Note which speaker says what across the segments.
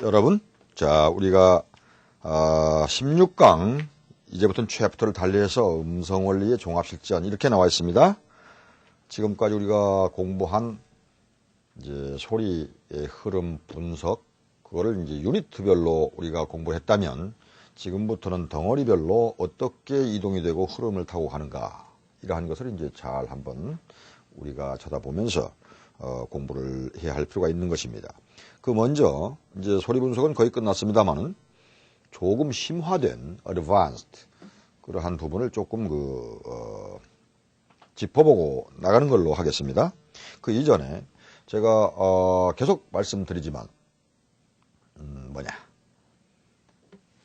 Speaker 1: 여러분, 자, 우리가 16강 이제부터는 챕터를 달리해서 음성원리의 종합실전 이렇게 나와 있습니다. 지금까지 우리가 공부한 이제 소리의 흐름 분석, 그거를 이제 유니트별로 우리가 공부를 했다면 지금부터는 덩어리별로 어떻게 이동이 되고 흐름을 타고 가는가, 이러한 것을 이제 잘 한번 우리가 쳐다보면서 공부를 해야 할 필요가 있는 것입니다. 그 먼저 이제 소리 분석은 거의 끝났습니다만은 조금 심화된 advanced 그러한 부분을 조금 짚어보고 나가는 걸로 하겠습니다. 그 이전에 제가 계속 말씀드리지만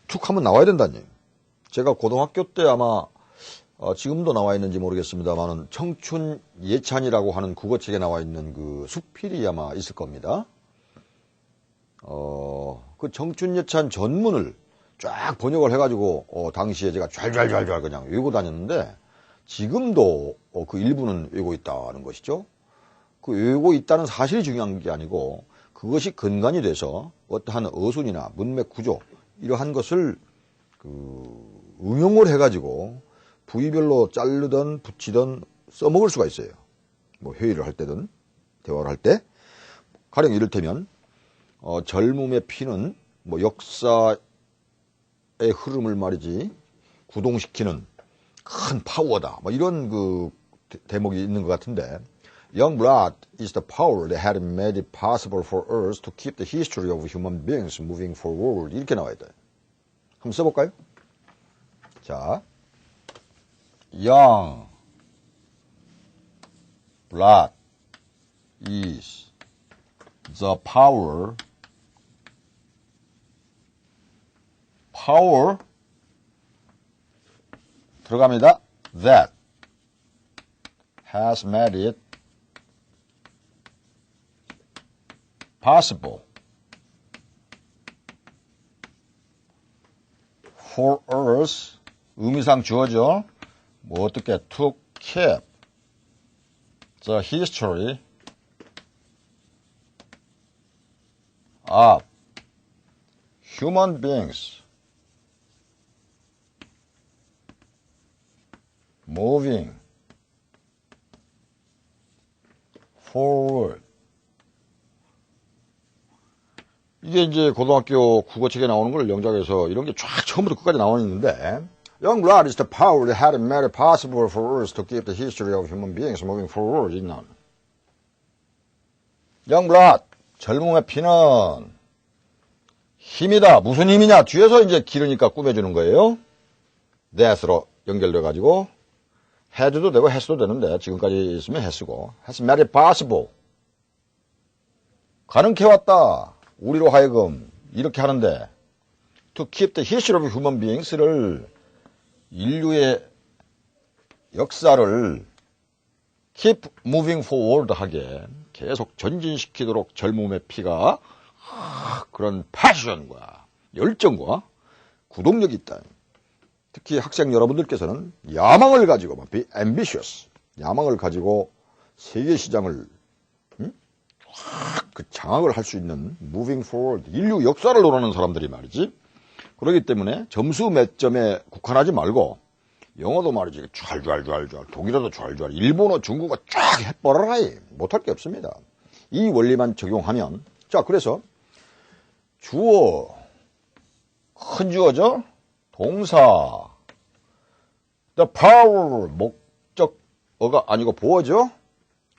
Speaker 1: 툭 하면 나와야 된다니. 제가 고등학교 때 아마 지금도 나와 있는지 모르겠습니다만은 청춘 예찬이라고 하는 국어책에 나와 있는 그 수필이 아마 있을 겁니다. 그 청춘 예찬 전문을 쫙 번역을 해가지고 당시에 제가 좔좔좔 그냥 외우고 다녔는데 지금도 그 일부는 외우고 있다는 것이죠. 그 외우고 있다는 사실이 중요한 게 아니고 그것이 근간이 돼서 어떠한 어순이나 문맥 구조 이러한 것을 응용을 해가지고 부위별로 자르든 붙이든 써먹을 수가 있어요. 뭐 회의를 할 때든 대화를 할 때. 가령 이를테면 젊음의 피는 뭐 역사의 흐름을 말이지 구동시키는 큰 파워다. 뭐 이런 그 대목이 있는 것 같은데, Young blood is the power that had made it possible for us to keep the history of human beings moving forward. 이렇게 나와야 돼. 한번 써볼까요? 자, Young blood is the power 들어갑니다. That has made it possible for us, 의미상 주어죠. 뭐 어떻게 to keep the history of human beings moving forward. 이게 이제 고등학교 국어책에 나오는 걸 영작에서 이런 게 쫙 처음부터 끝까지 나와 있는데, Young blood is the power that had made it possible for us to keep the history of human beings moving forward. Young blood, 젊음의 피는 힘이다. 무슨 힘이냐? 뒤에서 이제 기르니까 꾸며주는 거예요. that으로 연결돼가지고 had도 되고 has도 되는데 지금까지 있으면 has고, has made it possible. 가능케 왔다. 우리로 하여금 이렇게 하는데, to keep the history of human beings를 인류의 역사를 keep moving forward 하게 계속 전진시키도록 젊음의 피가 그런 패션과 열정과 구동력이 있다. 특히 학생 여러분들께서는 야망을 가지고 be ambitious, 야망을 가지고 세계 시장을 그 장악을 할 수 있는 moving forward, 인류 역사를 논하는 사람들이 말이지. 그렇기 때문에 점수 몇 점에 국한하지 말고 영어도 말이지 촤알촤알, 독일어도 촤알촤알, 일본어, 중국어 쫙 해버려라. 못할 게 없습니다. 이 원리만 적용하면. 자, 그래서 주어, 큰 주어죠. 동사, the power, 목적어가 아니고 보어죠.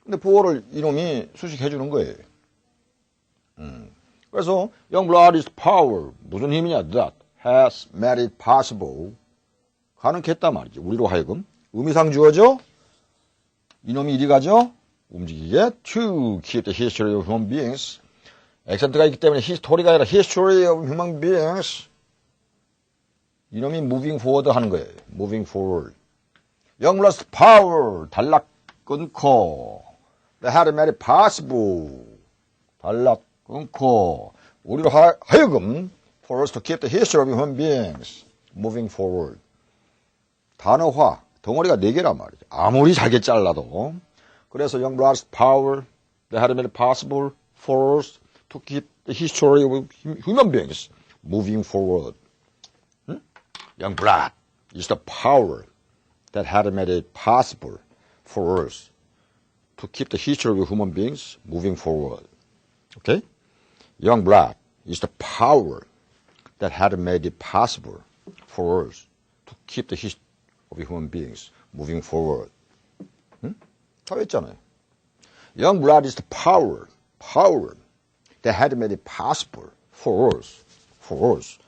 Speaker 1: 근데 보어를 이놈이 수식해 주는 거예요. 그래서 Young blood is power, 무슨 힘이냐? That has made it possible, 가능케 했단 말이지. 우리로 하여금 의미상 주어죠. 이놈이 이리 가죠. 움직이게 to keep the history of human beings. 액센트가 있기 때문에 history가 아니라 history of human beings. 이놈이 moving forward 하는 거예요. moving forward. Young blood is power, 단락 끊고, that had made it possible, 단락 끊고, 우리로 하여금 for us to keep the history of human beings moving forward. 단어화, 덩어리가 4개란 말이죠. 아무리 잘게 잘라도. 그래서 Young blood's power that had made it possible for us to keep the history of human beings moving forward. Young blood is the power that had made it possible for us to keep the history of human beings moving forward. Okay? Young blood is the power that had made it possible for us to keep the history of human beings moving forward. 다 했잖아요. Young blood is the power that had made it possible for us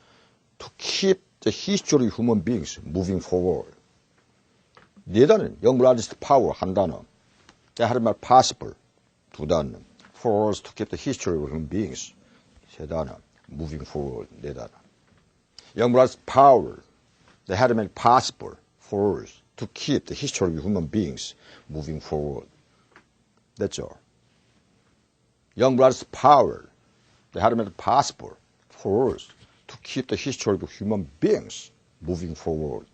Speaker 1: to keep the history of human beings moving forward. 네 단어, young blood is the power 한 단어, that had made it possible 두 단어, for us to keep the history of human beings 세 단어, moving forward 네 단어. Young blood is the power that had made it possible for us to keep the history of human beings moving forward. 됐죠? Young blood is the power that had made it possible for us to keep the history of human beings moving forward.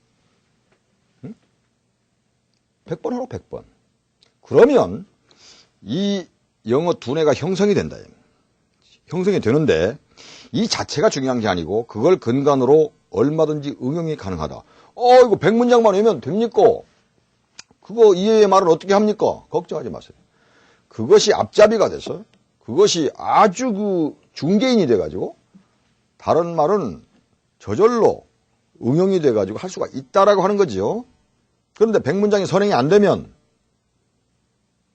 Speaker 1: 100번 하고 100번. 그러면 이 영어 두뇌가 형성이 된다. 형성이 되는데 이 자체가 중요한 게 아니고 그걸 근간으로 얼마든지 응용이 가능하다. 이거 100문장만 외우면 됩니까? 그거 이외의 말은 어떻게 합니까? 걱정하지 마세요. 그것이 앞잡이가 돼서 그것이 아주 그 중개인이 돼가지고 다른 말은 저절로 응용이 돼가지고 할 수가 있다라고 하는 거지요. 그런데 100문장이 선행이 안 되면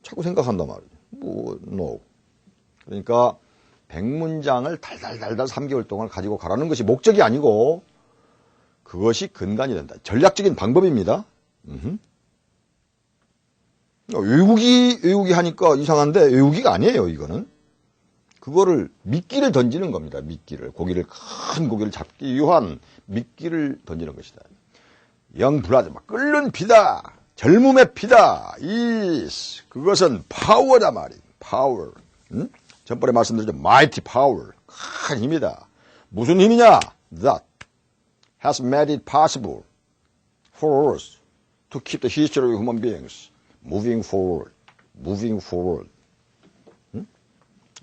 Speaker 1: 자꾸 생각한단 말이에요. no. 그러니까 100문장을 달달달달 3개월 동안 가지고 가라는 것이 목적이 아니고 그것이 근간이 된다. 전략적인 방법입니다. 외우기 하니까 이상한데 외우기가 아니에요, 이거는. 그거를 미끼를 던지는 겁니다. 미끼를. 큰 고기를 잡기 위한 미끼를 던지는 것이다. 영블라드, 막 끓는 피다. 젊음의 피다. 그것은 파워다 말이에요. 파워. 전번에 말씀드렸죠. mighty power. 큰 힘이다. 무슨 힘이냐? That has made it possible for us to keep the history of human beings moving forward.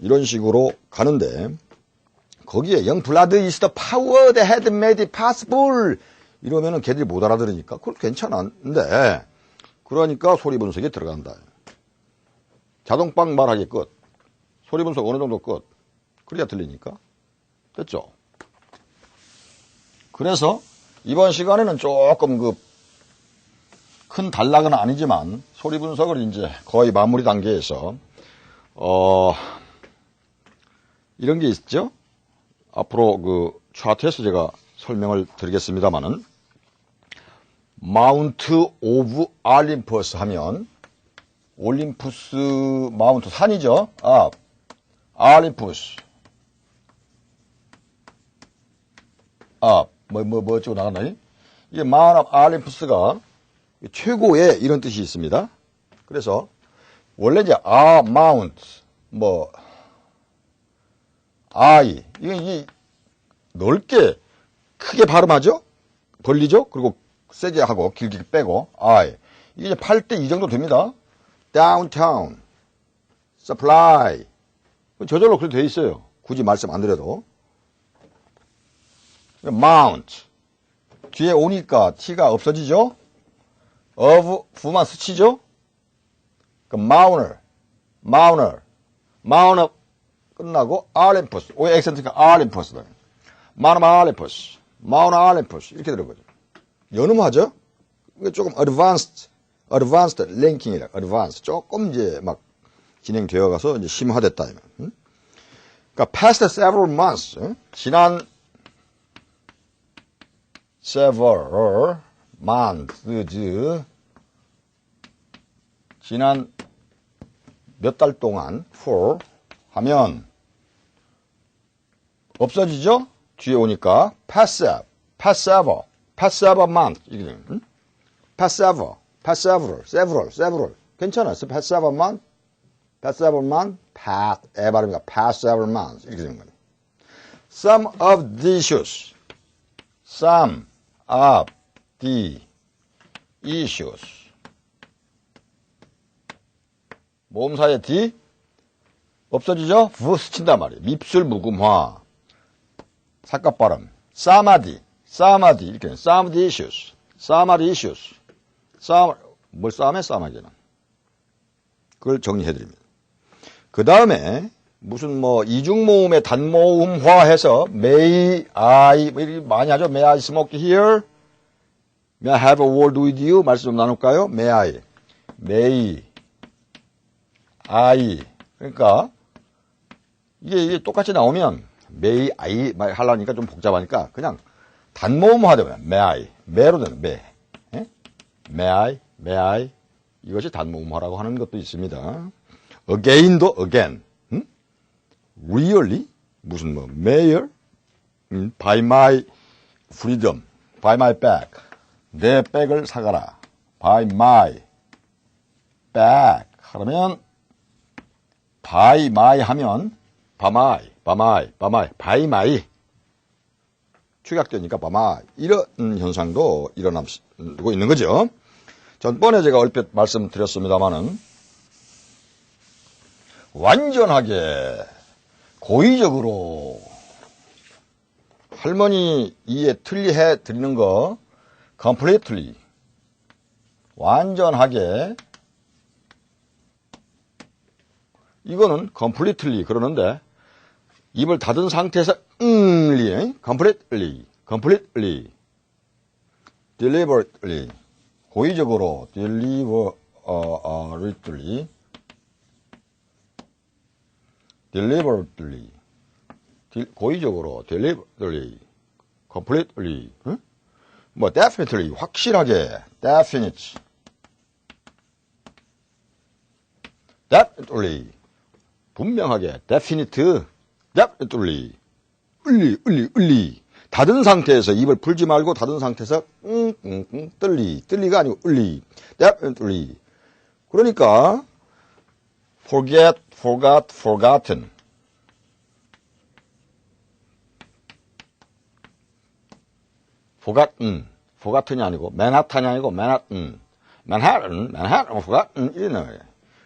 Speaker 1: 이런 식으로 가는데 거기에 young blood is the power that had made it possible 이러면은 걔들이 못 알아들으니까 그건 괜찮은데 그러니까 소리 분석에 들어간다. 자동빵 말하기 끝. 소리 분석 어느 정도 끝. 그래야 들리니까. 됐죠? 그래서 이번 시간에는 조금 큰 단락은 아니지만 소리 분석을 이제 거의 마무리 단계에서 이런 게 있죠. 앞으로 차트에서 제가 설명을 드리겠습니다만은 마운트 오브 알림푸스 하면 올림푸스 마운트 산이죠. 알림푸스 뭐 어쩌고 나갔나요? 이게 마운트 알림푸스가 최고의 이런 뜻이 있습니다. 그래서 원래 이제 마운트 이게 넓게 크게 발음하죠? 벌리죠? 그리고 세게 하고 길게 빼고 이게 이제 8대 2 정도 됩니다. downtown, supply 저절로 그렇게 돼 있어요. 굳이 말씀 안 드려도. mount 뒤에 오니까 t가 없어지죠? of 부만 스치죠? 마우너 끝나고 알림푸스 오해 액센트가 알림푸스다. 마우너 알림푸스 이렇게 들어보죠. 연음하죠? 이게 조금 advanced 랭킹이라 advanced 조금 이제 막 진행되어 가서 이제 심화됐다. 그러니까 past several months 지난 several months 지난 몇 달 동안 for 하면 없어지죠? 뒤에 오니까 passive month passive several 괜찮아요. passive month 발음이가 passive months 이렇게 되는 거예요. some of the issues 모음사의 D 없어지죠? 부 스친단 말이에요. 밉술 무금화. 삭갑 발음. 사마디 이렇게 Some issues. 뭘 싸움에 싸움하기는. 그걸 정리해드립니다. 그 다음에 무슨 뭐 이중모음의 단모음화해서 may I 많이 하죠. May I smoke here? May I have a word with you? 말씀 좀 나눌까요? May I 그러니까 이게 똑같이 나오면 may I 하려니까 좀 복잡하니까 그냥 단모음화되면 may may로 되는 may 이것이 단모음화라고 하는 것도 있습니다. again도 again really 무슨 뭐 mayor by my freedom by my bag 내 백을 사가라 by my bag 하면 by my 하면 by my 축약되니까 by my 이런 현상도 일어나고 있는 거죠. 전번에 제가 얼핏 말씀드렸습니다마는 완전하게 고의적으로 할머니 이해 틀리해 드리는 거 completely 완전하게 이거는 completely 그러는데 입을 닫은 상태에서 completely deliberately 고의적으로 고의적으로 deliberately completely 뭐 definitely 확실하게 definitely 분명하게 definitely 닫은 상태에서 입을 풀지 말고 닫은 상태에서 떨리가 아니고 definitely 그러니까 forget, forgot, forgotten forgotten이 아니고 맨하탄이 아니고 manhattan, forgotten 이런 거예요.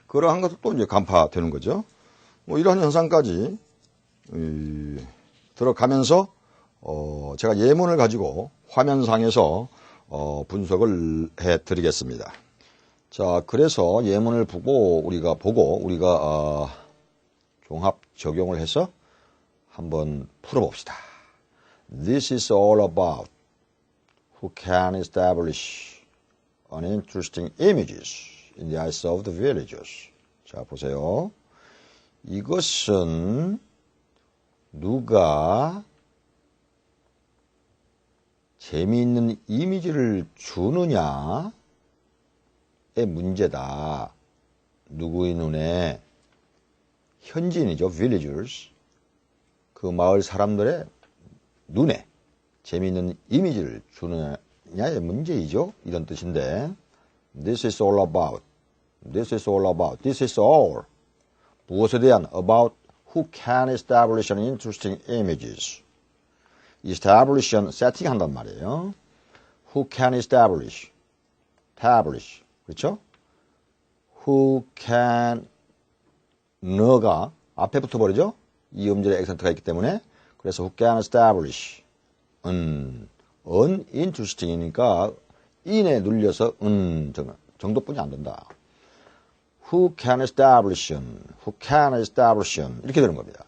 Speaker 1: 그러한 것도 또 이제 간파되는 거죠. 뭐 이러한 현상까지 들어가면서 제가 예문을 가지고 화면상에서 분석을 해드리겠습니다. 자, 그래서 예문을 보고 우리가 종합 적용을 해서 한번 풀어봅시다. This is all about who can establish uninteresting images in the eyes of the villagers. 자, 보세요. 이것은 누가 재미있는 이미지를 주느냐의 문제다. 누구의 눈에? 현지인이죠. villagers. 그 마을 사람들의 눈에 재미있는 이미지를 주느냐의 문제이죠. 이런 뜻인데 This is all about. 무엇에 대한 about who can establish an interesting images. establish는 세팅한단 말이에요. Who can establish. 그렇죠? Who can 너가 앞에 붙어버리죠? 이 음절에 액센트가 있기 때문에 그래서 who can establish uninteresting이니까 in에 눌려서 정도뿐이 안 된다. Who can establish 이렇게 되는 겁니다.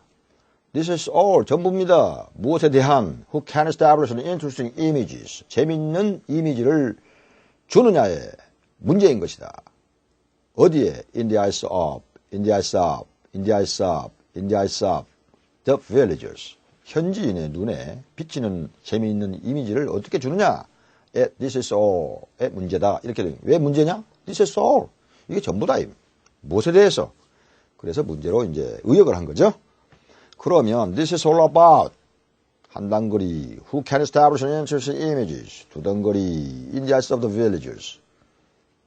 Speaker 1: This is all 전부입니다. 무엇에 대한 who can establish interesting images 재밌는 이미지를 주느냐의 문제인 것이다. 어디에? In the eyes of the villagers 현지인의 눈에 비치는 재미있는 이미지를 어떻게 주느냐? This is all의 문제다. 이렇게 되는 왜 문제냐? This is all 이게 전부다. 무엇에 대해서? 그래서 문제로 이제 의역을 한 거죠. 그러면 this is all about 한 단거리 who can establish an interesting images 두 단거리 in the eyes of the villagers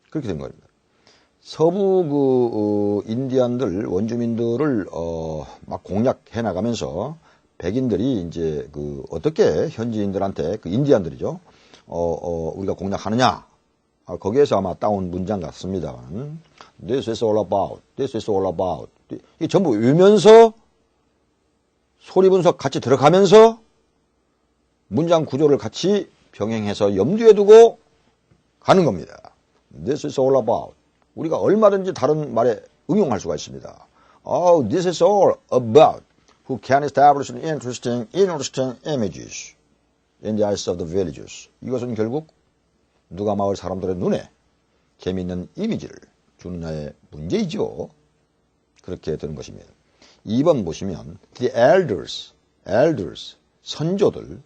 Speaker 1: 그렇게 된 겁니다. 서부 인디안들 원주민들을 막 공략해 나가면서 백인들이 이제 어떻게 현지인들한테 인디안들이죠. 우리가 공략하느냐 거기에서 아마 따온 문장 같습니다만 This is all about 이게 전부 외면서 소리 분석 같이 들어가면서 문장 구조를 같이 병행해서 염두에 두고 가는 겁니다. This is all about. 우리가 얼마든지 다른 말에 응용할 수가 있습니다. Oh, this is all about who can establish interesting images in the eyes of the villagers. 이것은 결국 누가 마을 사람들의 눈에 재미있는 이미지를 주느냐의 문제이죠. 그렇게 되는 것입니다. 2번 보시면 the elders, 선조들,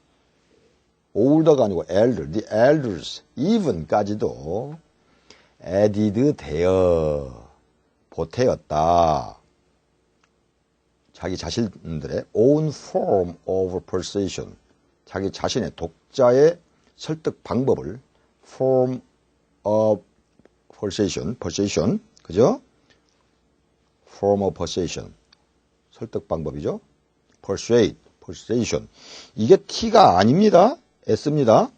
Speaker 1: older가 아니고 elder, the elders, even까지도 added 되어 보태었다. 자기 자신들의 own form of persuasion, 자기 자신의 독자의 설득 방법을 form of persuasion, 그죠? form of persuasion, 설득 방법이죠. persuasion. 이게 T가 아닙니다. S입니다.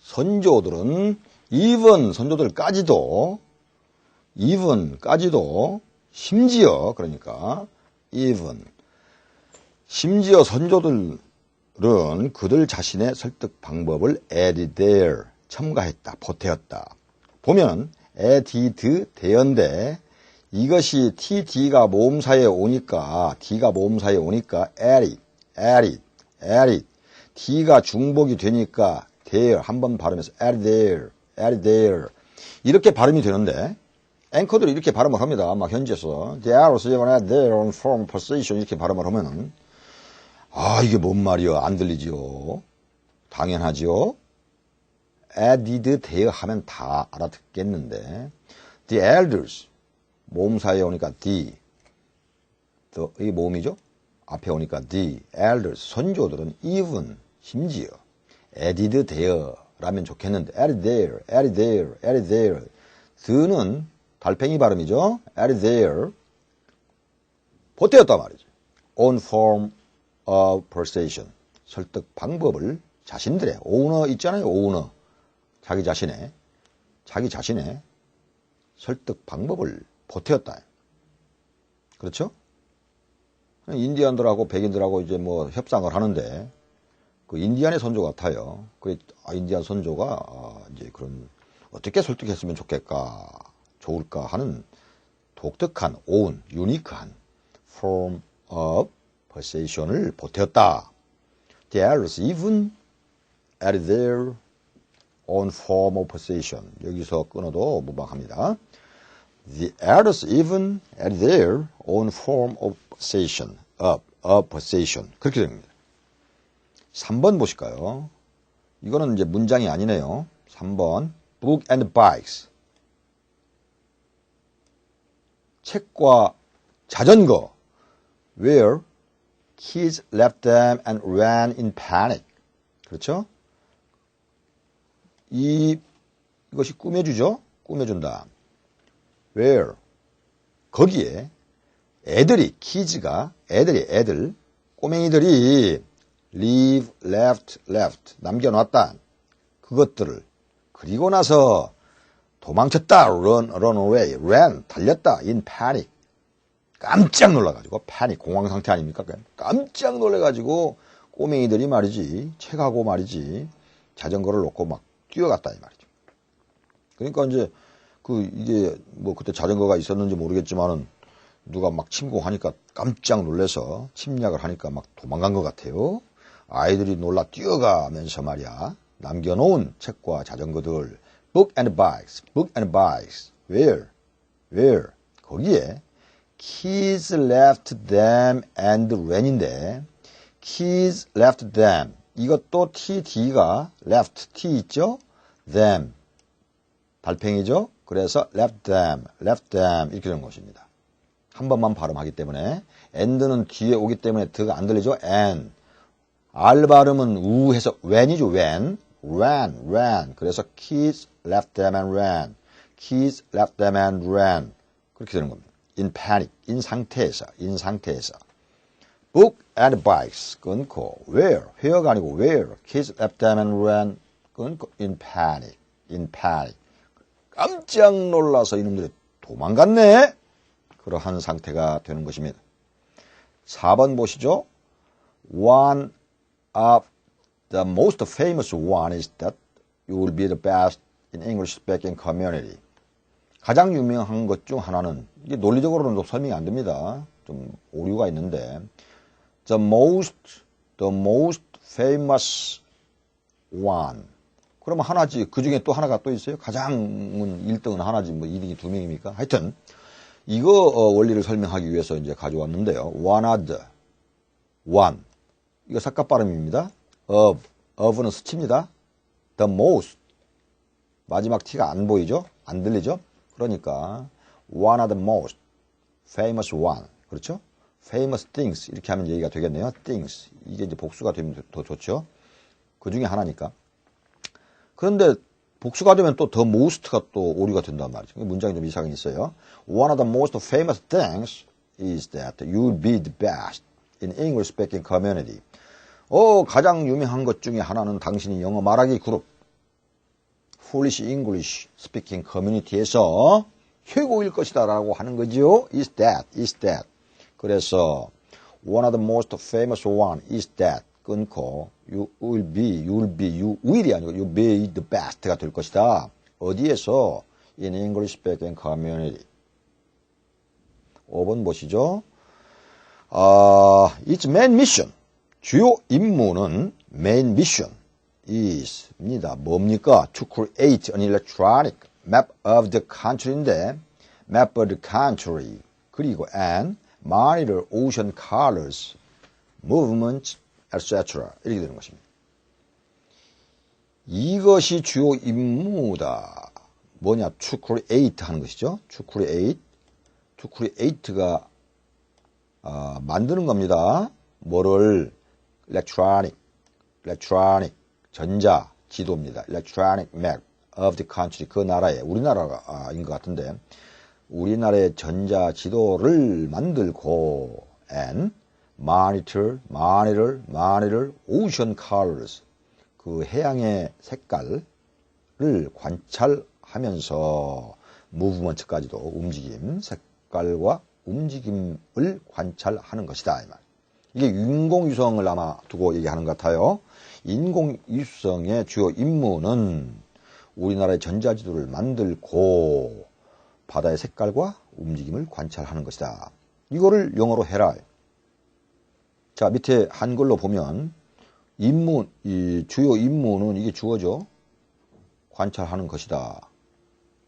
Speaker 1: 선조들은 even 선조들까지도 심지어 그러니까 even 심지어 선조들은 그들 자신의 설득 방법을 added there 첨가했다, 보태었다. 보면 added 되었는데 이것이 TD가 모음사에 오니까 added D가 중복이 되니까 there 한번 발음해서 added there 이렇게 발음이 되는데 앵커들이 이렇게 발음을 합니다. 막 현지에서 the arrows even add their own form position 이렇게 발음을 하면은 이게 뭔 말이요? 안 들리지요? 당연하지요? added there 하면 다 알아듣겠는데 the elders 모음사에 오니까 the 이 모음이죠? 앞에 오니까 the elders 선조들은 even 심지어 added there 라면 좋겠는데 added there the는 달팽이 발음이죠? added there 보태었단 말이죠. own form of persuasion 설득 방법을 자신들의 owner 있잖아요. owner 자기 자신의 설득 방법을 보태었다. 그렇죠? 인디안들하고 백인들하고 이제 뭐 협상을 하는데 그 인디안의 선조 같아요. 그 인디안 선조가 이제 그런 어떻게 설득했으면 좋을까 하는 독특한 own, 유니크한 form of persuasion을 보태었다. The elders even added their own form of persuasion. 여기서 끊어도 무방합니다. The elders even added their own form of persuasion. 그렇게 됩니다. 3번 보실까요? 이거는 이제 문장이 아니네요. 3번. Book and bikes. 책과 자전거. Where kids left them and ran in panic. 그렇죠? 이것이 꾸며주죠? 꾸며준다. Where? 거기에 애들, 꼬맹이들이 leave, left, 남겨놨다. 그것들을. 그리고 나서 도망쳤다. run away, ran, 달렸다. in panic. 깜짝 놀라가지고, panic, 공황 상태 아닙니까? 깜짝 놀래가지고, 꼬맹이들이 말이지, 책하고 말이지, 자전거를 놓고 막 뛰어갔다, 이 말이죠. 그러니까 이제, 이게, 그때 자전거가 있었는지 모르겠지만은, 누가 막 침공하니까 깜짝 놀래서 침략을 하니까 막 도망간 것 같아요. 아이들이 놀라 뛰어가면서 말이야. 남겨놓은 책과 자전거들. Book and bikes. Where? 거기에 kids left them and ran인데 kids left them. 이것도 TD가 left, T 있죠? them. 달팽이죠? 그래서 left them 이렇게 되는 것입니다. 한 번만 발음하기 때문에 and는 뒤에 오기 때문에 드가 안 들리죠? and. R 발음은 우 해서 when이죠. ran. 그래서 kids left them and ran. 그렇게 되는 겁니다. in panic. in 상태에서. book and bikes 끊고 where가 아니고 where. kids left them and ran 끊고 in panic. 깜짝 놀라서 이놈들이 도망갔네. 그러한 상태가 되는 것입니다. 4번 보시죠. One of the most famous one is that you will be the best in English speaking community. 가장 유명한 것 중 하나는, 이게 논리적으로는 설명이 안 됩니다. 좀 오류가 있는데, the most famous one. 그러면 하나지. 그 중에 또 하나가 또 있어요. 가장은 1등은 하나지. 뭐 2등이 2명입니까? 하여튼, 이거 원리를 설명하기 위해서 이제 가져왔는데요. one of the, one. 이거 삭각 발음입니다. of는 수치입니다. the most. 마지막 t가 안 보이죠? 안 들리죠? 그러니까 one of the most famous one. 그렇죠? famous things. 이렇게 하면 얘기가 되겠네요. things. 이게 이제 복수가 되면 더 좋죠. 그 중에 하나니까. 그런데 복수가 되면 또 the most가 또 오류가 된단 말이죠. 문장이 좀 이상이 있어요. One of the most famous things is that you'll be the best in English speaking community. 가장 유명한 것 중에 하나는 당신이 영어 말하기 그룹 Foolish English Speaking Community에서 최고일 것이다 라고 하는 거죠. is that. 그래서 one of the most famous one is that 끊고 you will이 아니고 you be the best가 될 것이다. 어디에서? in English speaking community. 5번 보시죠. its main mission. 주요 임무는 main mission is입니다. 뭡니까? to create an electronic map of the country인데 map of the country 그리고 and monitor ocean colors, movements, etc. 이렇게 되는 것입니다. 이것이 주요 임무다. 뭐냐? to create 하는 것이죠. to create가 만드는 겁니다. 뭐를? electronic 전자 지도입니다. electronic map of the country 그 나라의 우리나라인 것 같은데 우리나라의 전자 지도를 만들고 and monitor ocean colors 그 해양의 색깔을 관찰하면서 movement까지도 움직임 색깔과 움직임을 관찰하는 것이다. 이 말. 이게 인공위성을 아마 두고 얘기하는 것 같아요. 인공위성의 주요 임무는 우리나라의 전자지도를 만들고 바다의 색깔과 움직임을 관찰하는 것이다. 이거를 영어로 해라. 자, 밑에 한글로 보면 임무, 이 주요 임무는 이게 주어죠. 관찰하는 것이다.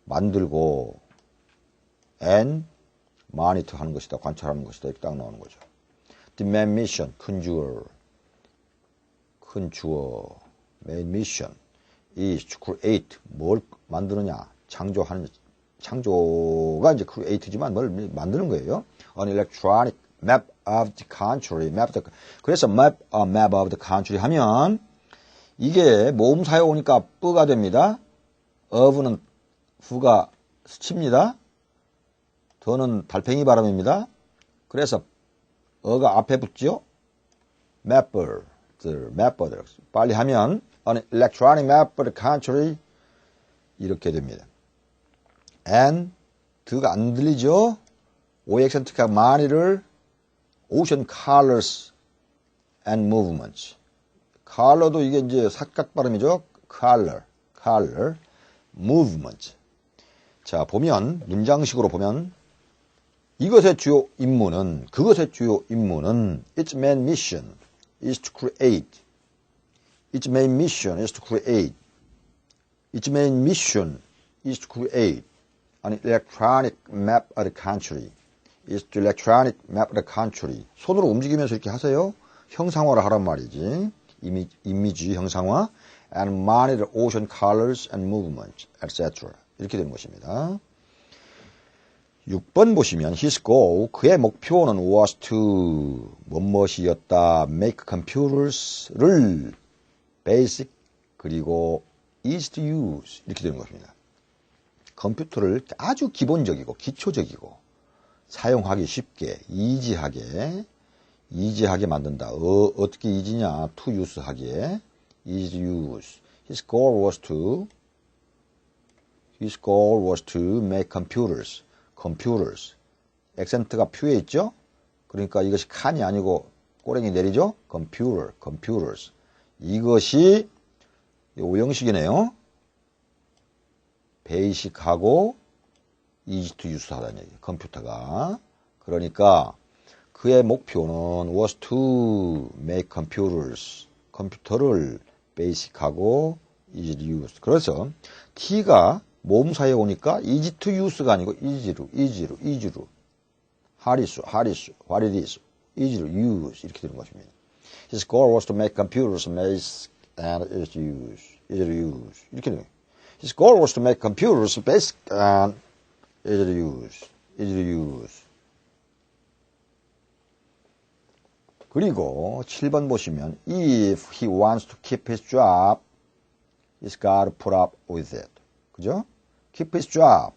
Speaker 1: 만들고 and monitor 하는 것이다. 관찰하는 것이다. 이렇게 딱 나오는 거죠. The main mission, 큰 주어, main mission is to create, 뭘 만드느냐, 창조가 이제 create지만 뭘 만드는 거예요. An electronic map of the country, 그래서 map of the country 하면 이게 모음사에 오니까 뿌가 됩니다. of는 fu가 수치입니다. 더는 달팽이 발음입니다. 그래서 어가 앞에 붙죠. mapper. 빨리 하면 an electronic map of the country 이렇게 됩니다. and 드가 안 들리죠. O 액센트가 monitor ocean colors and movements. color도 이게 이제 삭각 발음이죠. color movement. 자, 보면 문장식으로 보면 그것의 주요 임무는 its main mission is to create. its main mission is to create an electronic map of the country. is to electronic map of the country. 손으로 움직이면서 이렇게 하세요. 형상화를 하란 말이지. 이미지 형상화. and monitor ocean colors and movements, etc. 이렇게 되는 것입니다. 6번 보시면 his goal, 그의 목표는 was to 뭐뭐이었다. make computers를 basic 그리고 easy to use 이렇게 되는 것입니다. 컴퓨터를 아주 기본적이고 기초적이고 사용하기 쉽게 easy하게 만든다. 어떻게 easy냐? to use 하기에 easy to use. His goal was to make computers 액센트가 퓨에 있죠? 그러니까 이것이 칸이 아니고 꼬랭이 내리죠? computer, computers. 이것이 오형식이네요. basic하고 easy to use 하다는 얘기예요. 컴퓨터가. 그러니까 그의 목표는 was to make computers. 컴퓨터를 basic하고 easy to use. 그래서 T가 모음사에 오니까 easy to use가 아니고 easy로. What it is, easy to use 이렇게 되는 것입니다. His goal was to make computers basic and easy to use. 이렇게 되는 거예요. His goal was to make computers basic and easy to use. 그리고 7번 보시면 if he wants to keep his job, he's got to put up with it. 그죠? keep his job.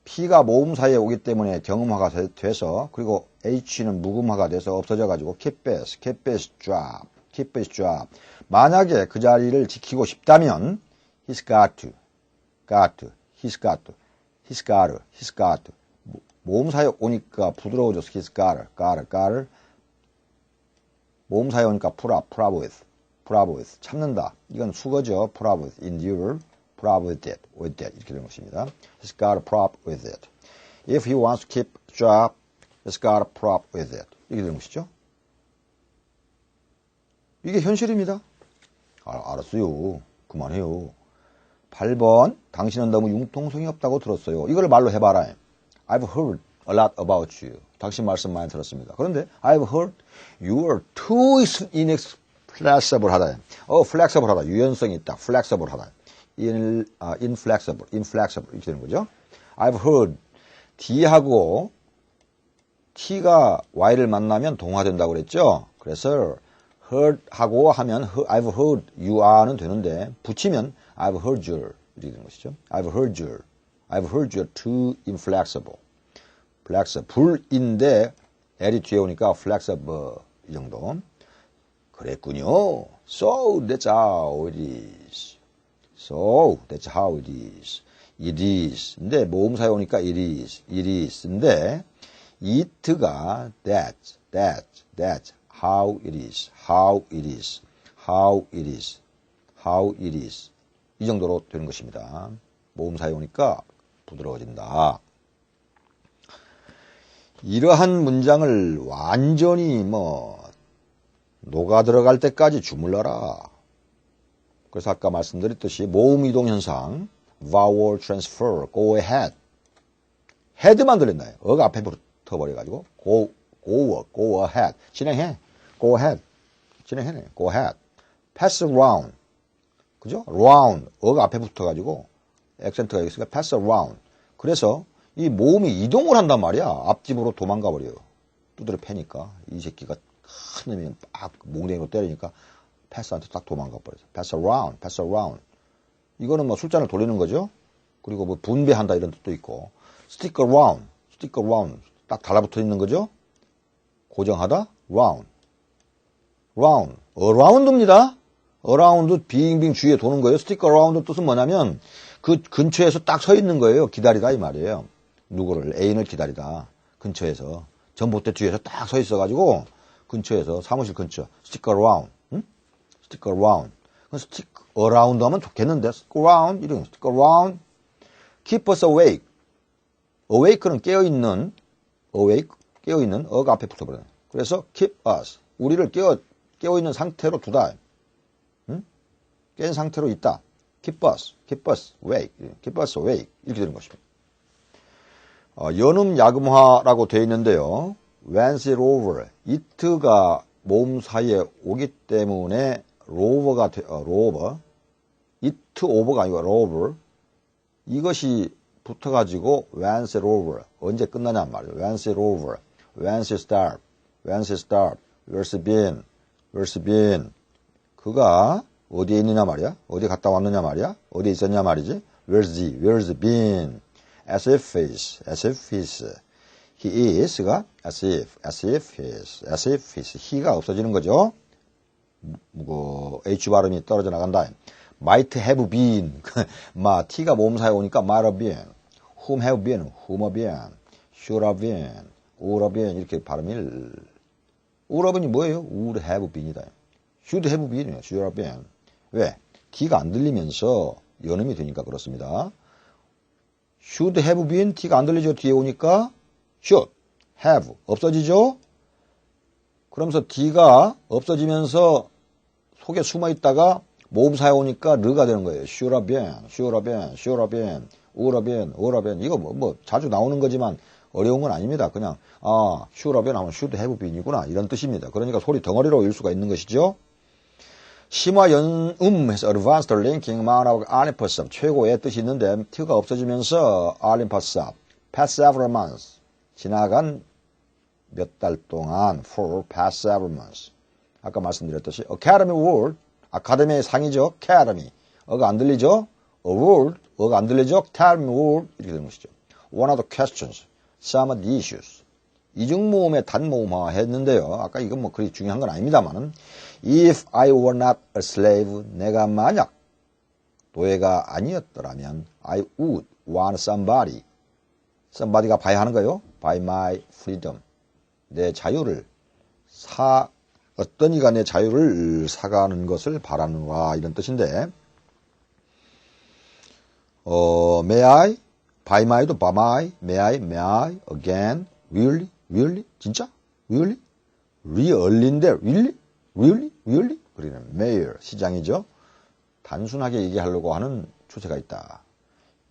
Speaker 1: P가 모음사에 오기 때문에 경음화가 돼서 그리고 H는 무음화가 돼서 없어져가지고 keep his job. 만약에 그 자리를 지키고 싶다면 he's got to. 모음사에 오니까 부드러워져서 he's got. 모음사에 오니까 put up with. 참는다. 이건 수거죠. put up with, endure, put up with that 이렇게 되는 것입니다. He's got to put up with it. If he wants to keep a job, he's got to put up with it. 이렇게 되는 것이죠. 이게 현실입니다. 알았어요. 그만해요. 8번, 당신은 너무 융통성이 없다고 들었어요. 이걸 말로 해봐라. I've heard a lot about you. 당신 말씀 많이 들었습니다. 그런데 I've heard you are too inflexible 하다. flexible 하다. 유연성이 있다. flexible 하다. inflexible 이렇게 되는 거죠. I've heard D하고 T가 Y를 만나면 동화된다고 그랬죠. 그래서 heard하고 하면 I've heard you are는 되는데 붙이면 I've heard you 이렇게 되는 것이죠. I've heard you're too inflexible. 불인데 L이 뒤에 오니까 flexible 이 정도. 그랬군요. So that's how it is. It is. 근데 모음사에 오니까 it is. 근데 it가 that's how it is. 이 정도로 되는 것입니다. 모음사에 오니까 부드러워진다. 이러한 문장을 완전히 녹아 들어갈 때까지 주물러라. 그래서 아까 말씀드렸듯이 모음 이동 현상, vowel transfer, go ahead. head만 들렸나요? 어가 앞에 붙어버려가지고 go ahead. 진행해. go ahead. pass around. 그죠? round. 어가 앞에 붙어가지고 액센트가 여기 있으니까 pass around. 그래서 이 모음이 이동을 한단 말이야. 앞집으로 도망가 버려요. 두드려 패니까. 이 새끼가 큰 놈이 막 몽댕이로 때리니까 패스한테 딱 도망가 버려요. pass around. 이거는 술잔을 돌리는 거죠. 그리고 분배한다 이런 뜻도 있고. stick around. 딱 달라붙어 있는 거죠. 고정하다. around입니다. around 빙빙 주위에 도는 거예요. stick around 뜻은 뭐냐면 그 근처에서 딱 서 있는 거예요. 기다리다 이 말이에요. 누구를 애인을 기다리다. 근처에서 전봇대 뒤에서 딱 서 있어가지고 근처에서 사무실 근처 stick around. stick around 하면 좋겠는데 stick around 이런 stick around. keep us awake. awake는 깨어있는 어가 앞에 붙어버려요. 그래서 keep us 우리를 깨어있는 상태로 두다. 깬 상태로 있다. keep us awake 이렇게 되는 것입니다. 연음 야금화라고 되어 있는데요. once it over it가 모음 사이에 오기 때문에 rover가 it over가 아니고 rover 이것이 붙어가지고 once it over 언제 끝나냐 말이에요. once it over once it start where's been 그가 어디에 있느냐 말이야? 어디 갔다 왔느냐 말이야? 어디에 있었냐 말이지? where's been as if he is가 as if his he가 없어지는 거죠. H 발음이 떨어져 나간다. might have been T가 모음사에 오니까 might have been whom have been should have been would have been 이렇게 발음이 would have been이 뭐예요? would have been이다. should have been이에요. should have been. 왜? T가 안 들리면서 연음이 되니까 그렇습니다. should have been T가 안 들리죠. 뒤에 오니까 should have 없어지죠. 그러면서 D가 없어지면서 속에 숨어 있다가 모음사에 오니까 르가 되는 거예요. should have been, should have been, should have been, would have been, would have been. 이거 뭐 자주 나오는 거지만 어려운 건 아닙니다. 그냥 should have been 하면 should have been이구나 이런 뜻입니다. 그러니까 소리 덩어리로 읽을 수가 있는 것이죠. 심화 연음해서 advanced linking amount of alipasab 최고의 뜻이 있는데 t가 없어지면서 alipasab past several months 지나간 몇 달 동안 for past several months 아까 말씀드렸듯이 academy award 아카데미의 상이죠. academy 어가 안 들리죠. award 어가 안 들리죠. academy award 이렇게 되는 것이죠. one of the questions some of the issues 이중모음의 단모음화 했는데요. 아까 이건 뭐 그리 중요한 건 아닙니다만은 if I were not a slave 내가 만약 노예가 아니었더라면 I would want somebody가 봐야 하는 거예요. by my freedom 내 자유를 어떤 이가 내 자유를 사가는 것을 바라는가 이런 뜻인데 may I by my도 by my may I again really 진짜 really인데 really 그러면 mayor 시장이죠. 단순하게 얘기하려고 하는 추세가 있다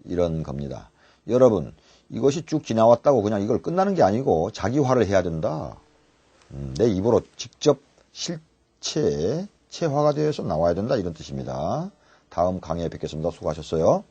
Speaker 1: 이런 겁니다. 여러분 이것이 쭉 지나왔다고 그냥 이걸 끝나는 게 아니고 자기화를 해야 된다. 내 입으로 직접 체화가 되어서 나와야 된다 이런 뜻입니다. 다음 강의에 뵙겠습니다. 수고하셨어요.